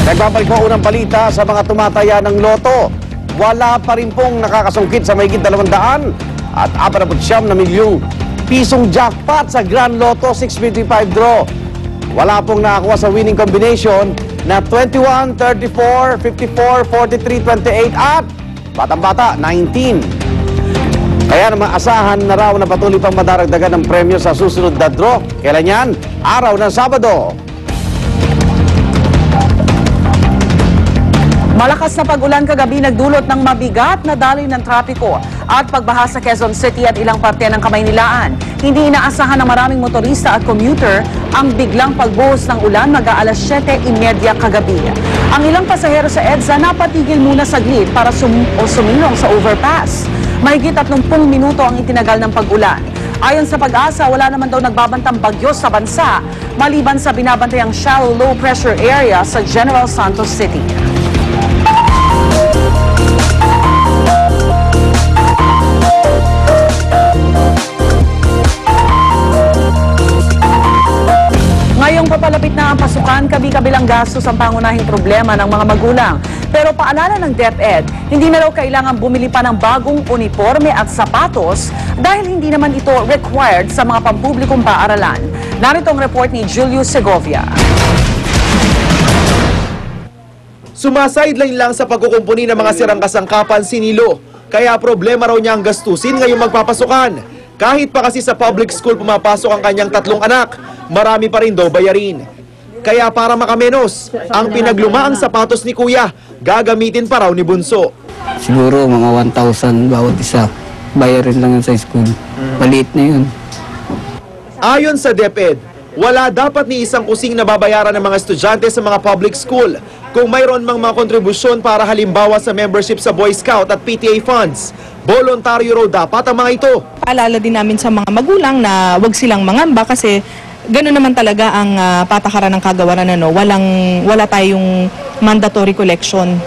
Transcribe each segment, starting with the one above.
Nagbabalik po unang balita sa mga tumataya ng loto. Wala pa rin pong nakakasungkit sa mahigit 200 at 49 na milyong pisong jackpot sa Grand Lotto 655 draw. Wala pong nakakuha sa winning combination na 21, 34, 54, 43, 28 at batang-bata 19. Kaya naman asahan na raw na patuloy pang madaragdagan ng premyo sa susunod na draw. Kailan yan? Araw ng Sabado. Malakas na pag-ulan kagabi nagdulot ng mabigat na daloy ng trapiko at pagbaha sa Quezon City at ilang parte ng Kamaynilaan. Hindi inaasahan ng maraming motorista at commuter ang biglang pagbuhos ng ulan mag-aalas 7:30 kagabi. Ang ilang pasahero sa EDSA napatigil muna saglit para sumilong sa overpass. Mahigit 30 minuto ang itinagal ng pag-ulan. Ayon sa Pag-asa, wala naman daw nagbabantang bagyo sa bansa, maliban sa binabantayang shallow low pressure area sa General Santos City. Ngayong papalapit na ang pasukan, kabi-kabilang gastos ang pangunahing problema ng mga magulang. Pero paalala ng DepEd, hindi na raw kailangan bumili pa ng bagong uniforme at sapatos dahil hindi naman ito required sa mga pampublikong paaralan. Narito ang report ni Julius Segovia. Sumasideline lang sa pagkukumpuni ng mga sirang kasangkapan si Nilo. Kaya problema raw niya ang gastusin ngayong magpapasukan. Kahit pa kasi sa public school pumapasok ang kanyang 3 anak, marami pa rin daw bayarin. Kaya para makamenos, ang pinaglumaang sapatos ni Kuya, gagamitin pa raw ni Bunso. Siguro mga 1,000 bawat isa. Bayarin lang yan sa school. Maliit na yun. Ayon sa DepEd, wala dapat ni isang kusing na babayaran ng mga estudyante sa mga public school kung mayroon mang mga kontribusyon para halimbawa sa membership sa Boy Scout at PTA funds. Voluntaryo raw dapat ang mga ito. Paalala din namin sa mga magulang na wag silang mangamba kasi gano'n naman talaga ang patakaran ng kagawaran. Wala tayong mandatory collection.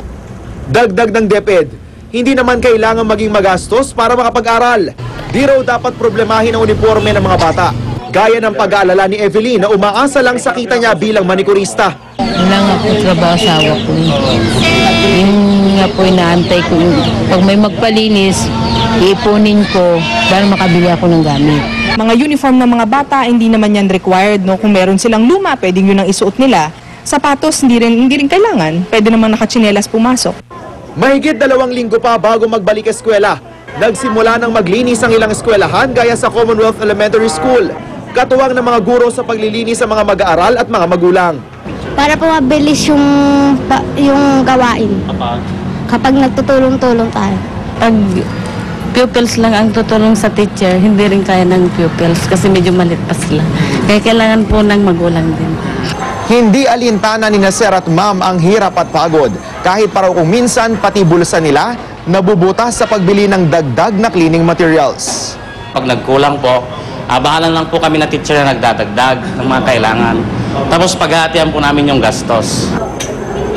Dagdag ng DepEd, hindi naman kailangan maging magastos para makapag-aral. Di raw dapat problemahin ang uniforme ng mga bata. Gaya ng pag-aalala ni Evelyn na umaasa lang sa kita niya bilang manikurista. Wala nga po trabaho asawa ko. Yung nga po inaantay ko, pag may magpalinis, iipunin ko para makabili ako ng gamit. Mga uniform ng mga bata, hindi naman yan required. No? Kung meron silang luma, pwedeng yun ang isuot nila. Sapatos, hindi rin kailangan. Pwede naman nakatsinelas pumasok. Mahigit 2 linggo pa bago magbalik eskwela. Nagsimula ng maglinis ang ilang eskwelahan gaya sa Commonwealth Elementary School. Katuwang ng mga guro sa paglilinis sa mga mag-aaral at mga magulang. Para po mabilis yung gawain. Kapag nagtutulong-tulong tayo. Pag pupils lang ang tutulong sa teacher, hindi rin kaya ng pupils kasi medyo malit pa sila. Kaya kailangan po ng magulang din. Hindi alintana ni Sir at Ma'am ang hirap at pagod. Kahit para kung minsan pati bulsa nila, nabubutas sa pagbili ng dagdag na cleaning materials. Pag nagkulang po, bahalan lang po kami na teacher na nagdadagdag ng mga kailangan. Tapos paghahatian po namin yung gastos.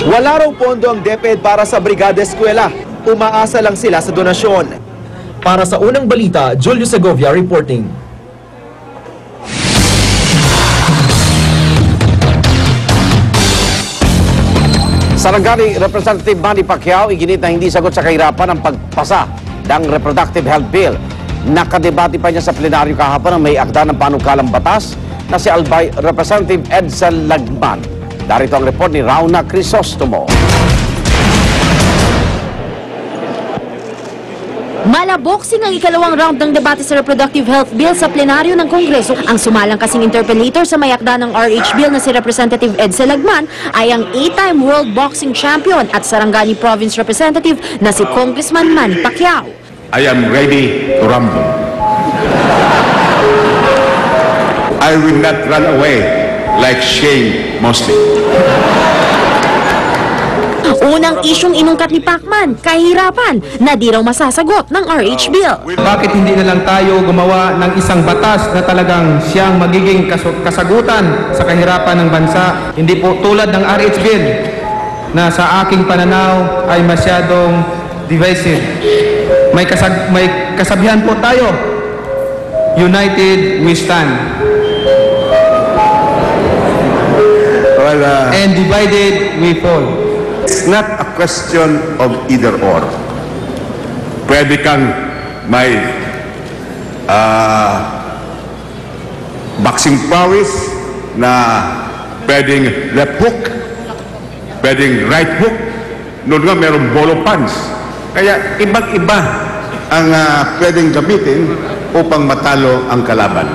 Wala raw pondo ang DepEd para sa Brigada Eskwela. Umaasa lang sila sa donasyon. Para sa unang balita, Julio Segovia reporting. Sarangani Representative Manny Pacquiao iginit na hindi sagot sa kahirapan ang pagpasa ng Reproductive Health Bill. Nakadebate pa niya sa plenaryo kahapon ang may akda ng panukalang batas na si Albay Representative Edsel Lagman. Darito ang report ni Rauna Crisostomo. Malaboksing ang ikalawang round ng debate sa Reproductive Health Bill sa plenaryo ng Kongreso. Ang sumalang kasing interpellator sa mayakda ng RH Bill na si Representative Edsel Lagman ay ang 8-time World Boxing Champion at Sarangani Province Representative na si Congressman Manny Pacquiao. I am ready to rumble. I will not run away like Shane Mosley. Unang isyong inungkat ni Pacman, kahirapan na di raw masasagot ng RH Bill. Bakit hindi na lang tayo gumawa ng isang batas na talagang siyang magiging kasagutan sa kahirapan ng bansa? Hindi po tulad ng RH Bill na sa aking pananaw ay masyadong divisive. May kasabihan po tayo, united we stand. Well, and divided we fall. It's not a question of either or. Pwede kang may boxing prowess na pwedeng left hook, pwedeng right hook, noon nga mayroong bolo punch. Kaya ibang-iba ang pwedeng gamitin upang matalo ang kalaban.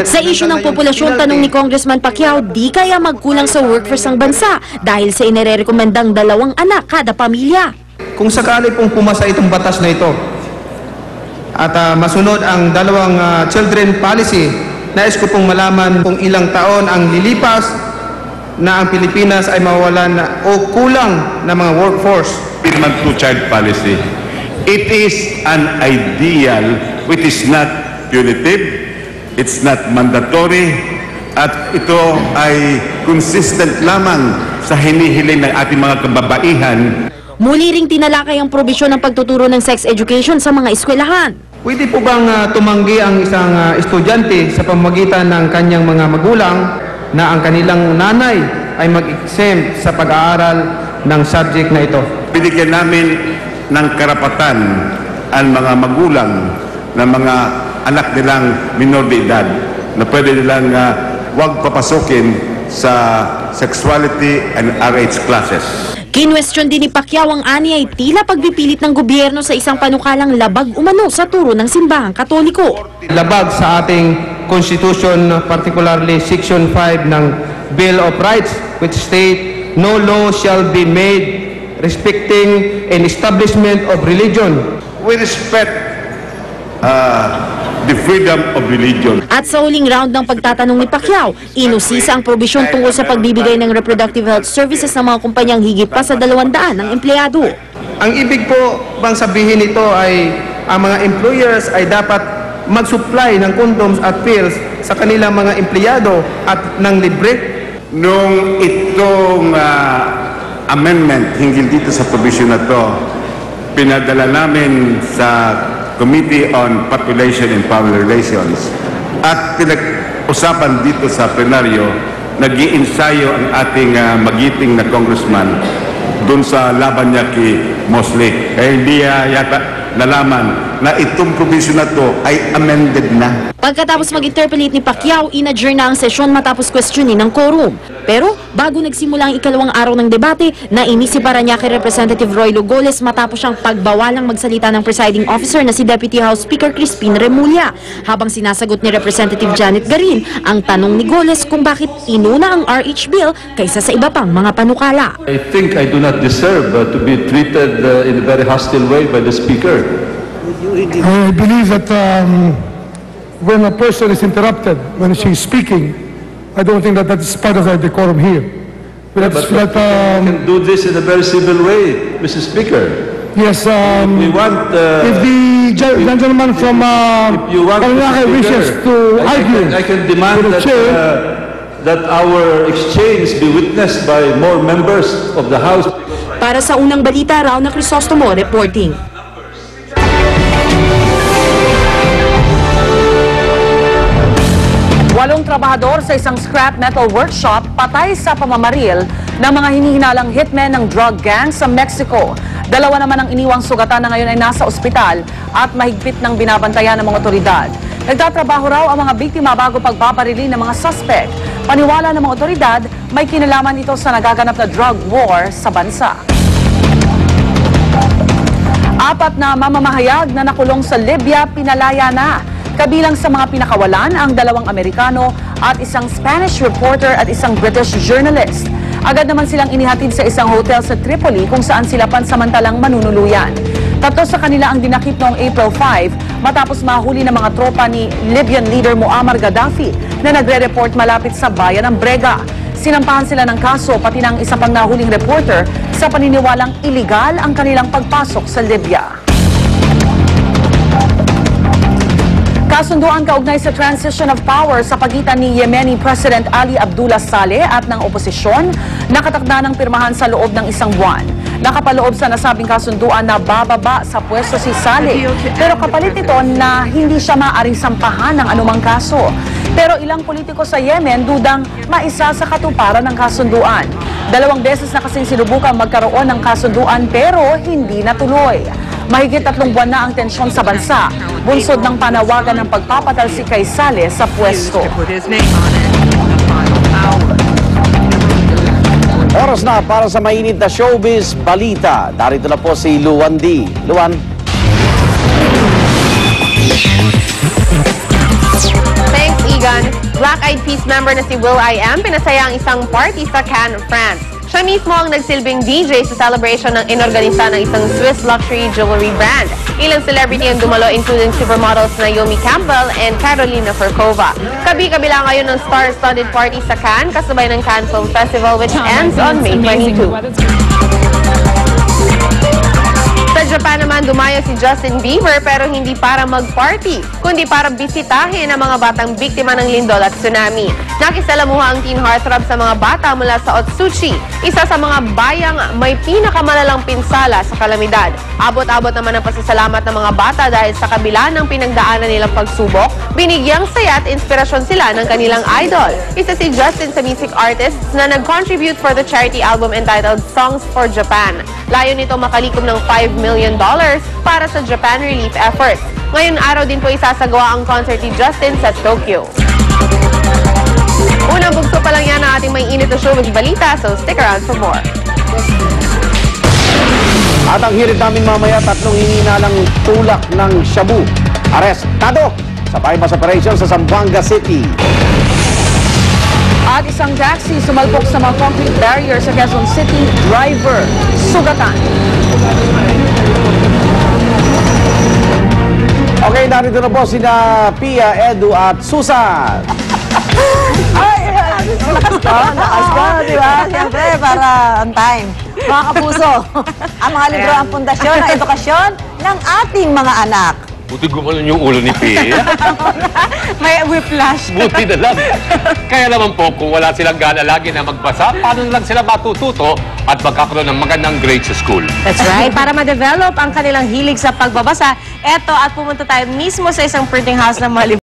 Sa isyu ng populasyon, tanong ni Congressman Pacquiao, di kaya magkulang sa workforce ang bansa dahil sa inirekomendang 2 anak kada pamilya. Kung sakali pong pumasa itong batas na ito at masunod ang 2 children policy, nais ko pong malaman kung ilang taon ang lilipas na ang Pilipinas ay mawawalan o kulang na mga workforce. It naman 2-child policy. It is an ideal which is not punitive, it's not mandatory, at ito ay consistent lamang sa hinihiling ng ating mga kababaihan. Muli ring tinalakay ang probisyon ng pagtuturo ng sex education sa mga eskwelahan. Pwede po bang tumanggi ang isang estudyante sa pamamagitan ng kanyang mga magulang na ang kanilang nanay ay mag-exempt sa pag-aaral ng subject na ito? Binigyan namin ng karapatan ang mga magulang ng mga anak nilang minor de edad na pwede nilang huwag papasukin sa sexuality and RH classes. Kinwestiyon din ni Pacquiao ang ani ay tila pagbipilit ng gobyerno sa isang panukalang labag umano sa turo ng simbahang Katoliko. Labag sa ating Constitution, particularly Section 5 ng Bill of Rights, which state, no law shall be made respecting an establishment of religion. We respect the freedom of religion. At sa huling round ng pagtatanong ni Pacquiao, inusisa ang probisyon tungkol sa pagbibigay ng reproductive health services ng mga kumpanyang higit pa sa 200 ng empleyado. Ang ibig po bang sabihin nito ay ang mga employers ay dapat mag-supply ng condoms at pills sa kanilang mga empleyado at ng libre? Nung itong amendment hinggil dito sa provision na to, pinadala namin sa Committee on Population and Family Relations at pinag-usapan dito sa plenaryo, nag-iinsayo ang ating magiting na congressman doon sa laban niya kay Mosley. Kaya hindi yata nalaman na itong provision na to ay amended na. Pagkatapos mag-interpellate ni Pacquiao, in-adjourn na ang sesyon matapos questionin ng quorum. Pero bago nagsimula ang ikalawang araw ng debate, nainis si Parañaque Representative Roy Lugoles matapos siyang pagbawalang magsalita ng presiding officer na si Deputy House Speaker Crispin Remulla. Habang sinasagot ni Representative Janet Garin ang tanong ni Goles kung bakit inuna ang RH bill kaysa sa iba pang mga panukala. I think I do not deserve to be treated in a very hostile way by the Speaker. I believe that when a person is interrupted when she's speaking, I don't think that that's part of the decorum here. But you can do this in a very civil way, Mr. Speaker. Yes, we want, if the gentleman from Parañaque wishes to argue, I can demand that our exchange be witnessed by more members of the House. Para sa unang balita, Rauna Crisostomo reporting. Walong trabahador sa isang scrap metal workshop patay sa pamamaril ng mga hinihinalang hitmen ng drug gang sa Mexico. 2 naman ang iniwang sugatan na ngayon ay nasa ospital at mahigpit ng binabantayan ng mga otoridad. Nagtatrabaho raw ang mga biktima bago pagpaparilin ng mga suspect. Paniwala ng mga otoridad, may kinalaman ito sa nagaganap na drug war sa bansa. 4 na mamamahayag na nakulong sa Libya pinalaya na. Kabilang sa mga pinakawalan ang 2 Amerikano at isang Spanish reporter at isang British journalist. Agad naman silang inihatid sa isang hotel sa Tripoli kung saan sila pansamantalang manunuluyan. 3 sa kanila ang dinakip noong April 5 matapos mahuli ng mga tropa ni Libyan leader Muammar Gaddafi na nagre-report malapit sa bayan ng Brega. Sinampahan sila ng kaso pati ng isa pang nahuling reporter sa paniniwalang iligal ang kanilang pagpasok sa Libya. Kasunduan kaugnay sa transition of power sa pagitan ni Yemeni President Ali Abdullah Saleh at ng oposisyon, nakatakda ng pirmahan sa loob ng 1 buwan. Nakapaloob sa nasabing kasunduan na bababa sa pwesto si Saleh, pero kapalit nito na hindi siya maaaring sampahan ng anumang kaso. Pero ilang politiko sa Yemen dudang maisa sa katuparan ng kasunduan. 2 beses na kasing sinubukan magkaroon ng kasunduan pero hindi natuloy. Mahigit 3 buwan na ang tensyon sa bansa, bunsod ng panawagan ng pagpapatalsik kay Sales sa pwesto. Oras na para sa mainit na showbiz balita. Darito na po si Luan D. Luan. Thanks, Egan. Black Eyed Peas member na si will.i.am pinasaya ang isang party sa Cannes, France. Siya mismo ang nagsilbing DJ sa celebration ng inorganisa ng isang Swiss luxury jewelry brand. Ilang celebrity ang dumalo including supermodels Naomi Campbell and Carolina Forkova. Kabila ngayon ng star-studded party sa Cannes, kasabay ng Cannes Film Festival which ends on May 22. Sa Japan naman, dumayo si Justin Bieber pero hindi para mag-party, kundi para bisitahin ang mga batang biktima ng lindol at tsunami. Nakisalamuha ang teen heartthrob sa mga bata mula sa Otsuchi, isa sa mga bayang may pinakamalalang pinsala sa kalamidad. Abot-abot naman ang pasasalamat ng mga bata dahil sa kabila ng pinagdaanan nilang pagsubok, binigyang saya at inspirasyon sila ng kanilang idol. Isa si Justin sa music artists na nag-contribute for the charity album entitled Songs for Japan. Layo nito makalikom ng $5 million para sa Japan relief efforts. Ngayon araw din po isasagawa ang concert ni Justin sa Tokyo. Unang bugso pa lang yan ang ating may init na showbiz balita, so stick around for more. At ang hirit namin mamaya, 3 hininalang tulak ng shabu. Arestado sa bypass operation sa Zamboanga City. At isang taxi sumalpok sa mga concrete barrier sa Quezon City, driver sugatan. Okay, narito na po sina Pia, Edu at Susan. Ay, lakas ko, di ba? Siyempre, para on time. Mga kapuso, ang mga libro ang pundasyon ng edukasyon ng ating mga anak. Buti gumanon yung ulo ni Pia. May whiplash. Buti na lang. Kaya naman po, kung wala silang gana lagi na magbasa, paano lang sila matututo at magkakaroon ng magandang grade sa school? That's right. Para ma-develop ang kanilang hilig sa pagbabasa, eto at pumunta tayo mismo sa isang printing house ng mga libro.